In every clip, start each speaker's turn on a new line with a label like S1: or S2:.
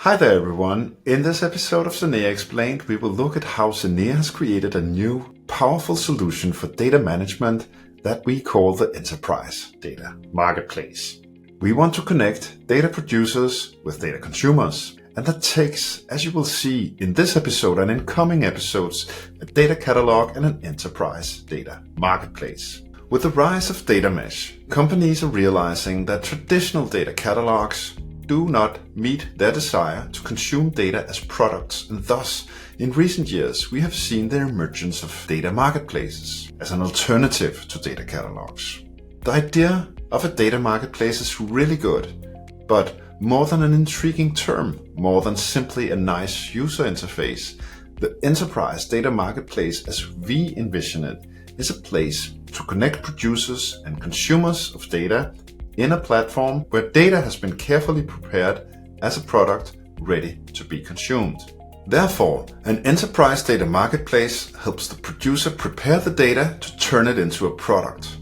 S1: Hi there everyone. In this episode of Zenea Explained, we will look at how Zenea has created a new, powerful solution for data management that we call the Enterprise Data Marketplace. We want to connect data producers with data consumers, and that takes, as you will see in this episode and in coming episodes, a data catalog and an enterprise data marketplace. With the rise of data mesh, companies are realizing that traditional data catalogs do not meet their desire to consume data as products, and thus, in recent years, we have seen the emergence of data marketplaces as an alternative to data catalogs. The idea of a data marketplace is really good, but more than an intriguing term, more than simply a nice user interface, the enterprise data marketplace as we envision it is a place to connect producers and consumers of data in a platform where data has been carefully prepared as a product ready to be consumed. Therefore, an enterprise data marketplace helps the producer prepare the data to turn it into a product.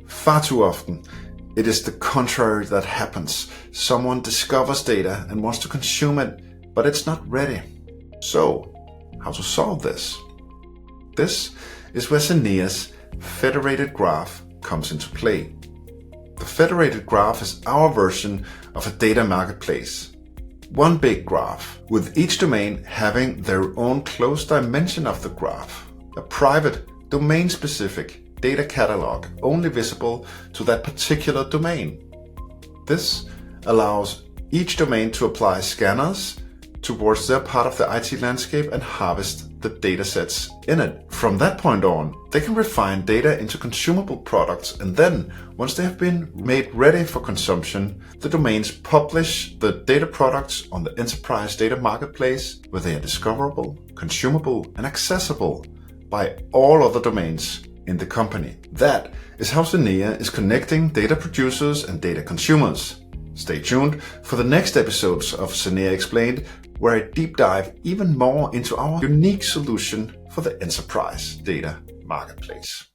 S1: Far too often, it is the contrary that happens. Someone discovers data and wants to consume it, but it's not ready. So, how to solve this? This is where Zenea's federated graph comes into play. The federated graph is our version of a data marketplace. One big graph, with each domain having their own closed dimension of the graph. A private, domain-specific data catalog only visible to that particular domain. This allows each domain to apply scanners towards their part of the IT landscape and harvest the datasets in it. From that point on, they can refine data into consumable products, and then, once they have been made ready for consumption, the domains publish the data products on the enterprise data marketplace, where they are discoverable, consumable, and accessible by all other domains in the company. That is how Zenea is connecting data producers and data consumers. Stay tuned for the next episodes of Zenea Explained, where I deep dive even more into our unique solution for the enterprise data marketplace.